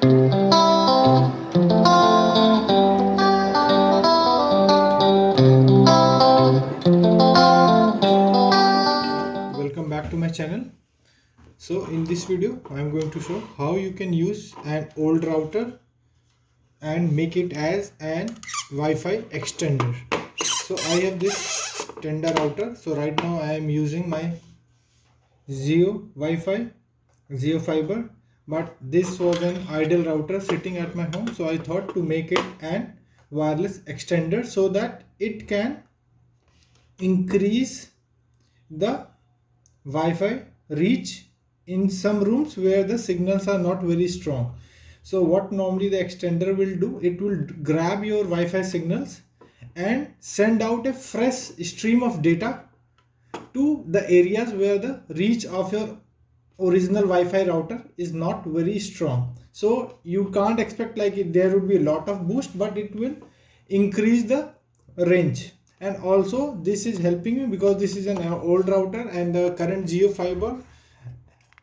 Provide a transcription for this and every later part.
Welcome back to my channel. So in this video I am going to show how you can use an old router and make it as an Wi-Fi extender. So I have this tender router. So right now I am using my Zio Wi-Fi, Zio Fiber, but this was an idle router sitting at my home. So I thought to make it an wireless extender so that it can increase the Wi-Fi reach in some rooms where the signals are not very strong. So what normally the extender will do, it will grab your Wi-Fi signals and send out a fresh stream of data to the areas where the reach of your original Wi-Fi router is not very strong. So you can't expect like there would be a lot of boost, but it will increase the range. And also this is helping you because this is an old router and the current Jio Fiber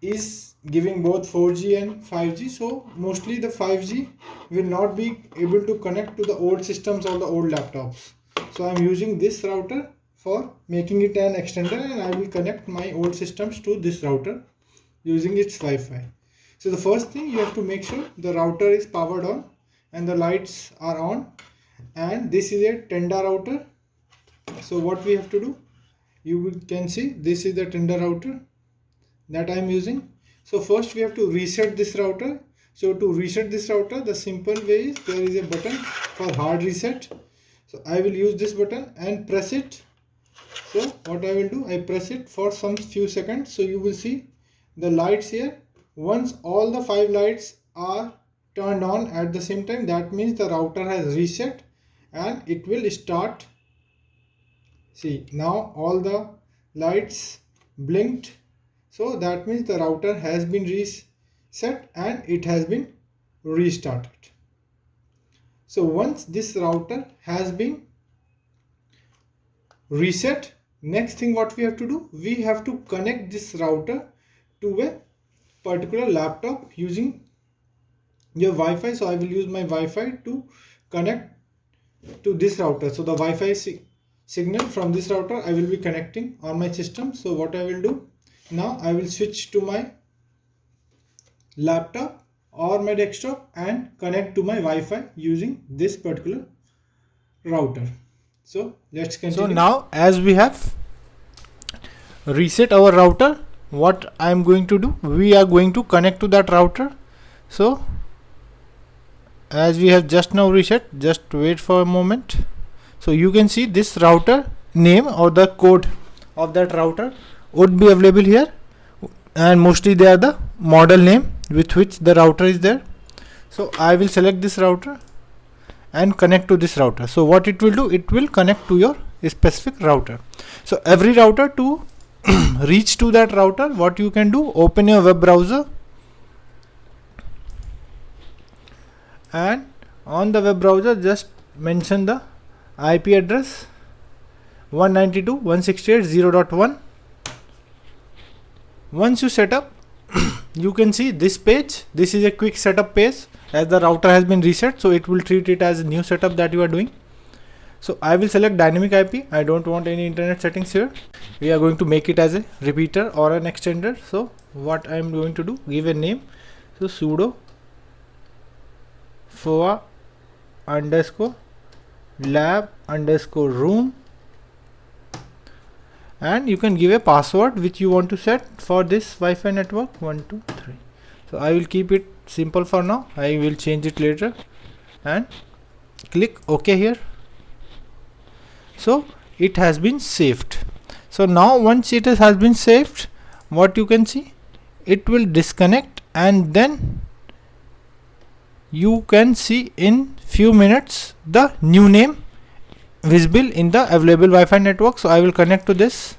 is giving both 4G and 5G. So mostly the 5G will not be able to connect to the old systems or the old laptops. So I'm using this router for making it an extender, and I will connect my old systems to this router using its Wi-Fi. So the first thing, you have to make sure the router is powered on and the lights are on, and this is a tender router. So what we have to do, you can see this is the tender router that I am using. So first we have to reset this router. So to reset this router, the simple way is there is a button for hard reset. So I will use this button and press it. So what I will do, I press it for some few seconds. So you will see the lights here. Once all the 5 lights are turned on at the same time, that means the router has reset and it will start. See, now all the lights blinked. So that means the router has been reset and it has been restarted. So once this router has been reset, next thing what we have to do, we have to connect this router to a particular laptop using your Wi-Fi. So I will use my Wi-Fi to connect to this router. So the Wi-Fi signal from this router I will be connecting on my system. So what I will do, now I will switch to my laptop or my desktop and connect to my Wi-Fi using this particular router. So let's continue. So now as we have reset our router, what I am going to do, we are going to connect to that router. So as we have just now reset, just wait for a moment. So you can see this router name or the code of that router would be available here, and mostly they are the model name with which the router is there. So I will select this router and connect to this router. So what it will do, it will connect to your specific router. So every router, to reach to that router, what you can do, open your web browser, and on the web browser just mention the IP address 192.168.0.1. Once you set up, you can see this page. This is a quick setup page as the router has been reset, so it will treat it as a new setup that you are doing. So I will select dynamic IP. I don't want any internet settings here. We are going to make it as a repeater or an extender. So what I am going to do, give a name. So sudo foa underscore lab underscore room, and you can give a password which you want to set for this Wi-Fi network 123. So I will keep it simple for now. I will change it later, and click OK here. So it has been saved. So now once it has been saved, what you can see, it will disconnect, and then you can see in few minutes the new name visible in the available Wi-Fi network. So I will connect to this.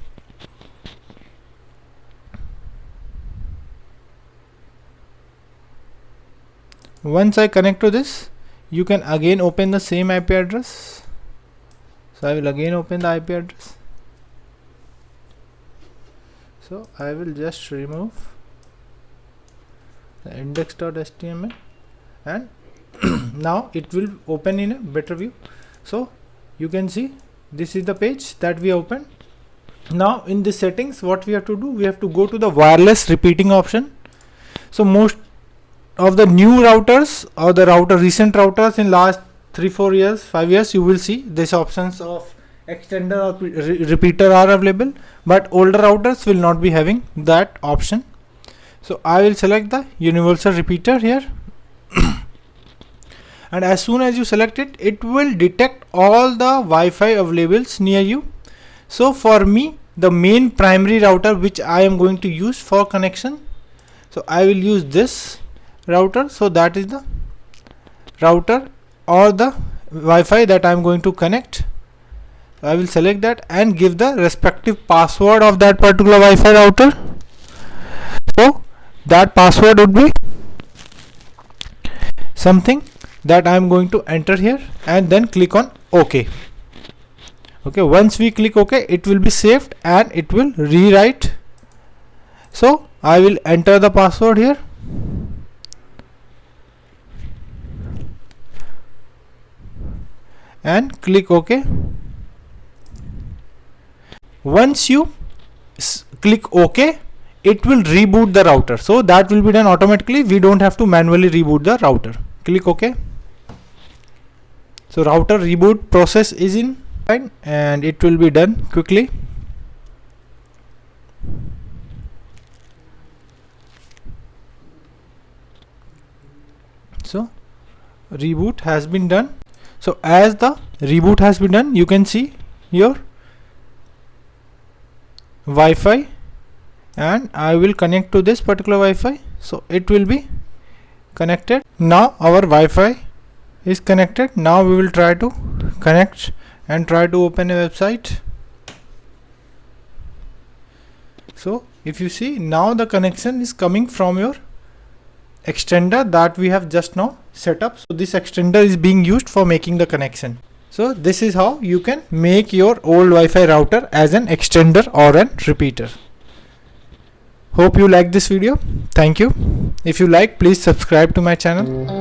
Once I connect to this, you can again open the same IP address. So I will again open the IP address. So I will just remove the index.html and now it will open in a better view. So you can see this is the page that we opened. Now in the settings, what we have to do, we have to go to the wireless repeating option. So most of the new routers or the recent routers in last 3-4 years, 5 years, you will see these options of extender or repeater are available, but older routers will not be having that option. So I will select the universal repeater here. And as soon as you select it, it will detect all the Wi-Fi available near you. So for me, the main primary router which I am going to use for connection, so I will use this router. So that is the router or the Wi-Fi that I am going to connect. I will select that and give the respective password of that particular Wi-Fi router. So that password would be something that I am going to enter here, and then click on OK. Okay, once we click OK, it will be saved and it will rewrite. So I will enter the password here. And click OK. Once you click OK, it will reboot the router. So that will be done automatically. We don't have to manually reboot the router. Click OK. So router reboot process is in fine, and it will be done quickly. So reboot has been done. So as the reboot has been done, you can see your Wi-Fi, and I will connect to this particular Wi-Fi. So it will be connected. Now our Wi-Fi is connected. Now we will try to connect and try to open a website. So if you see, now the connection is coming from your extender that we have just now set up. So this extender is being used for making the connection. So this is how you can make your old Wi-Fi router as an extender or an repeater. Hope you like this video. Thank you. If you like, please subscribe to my channel.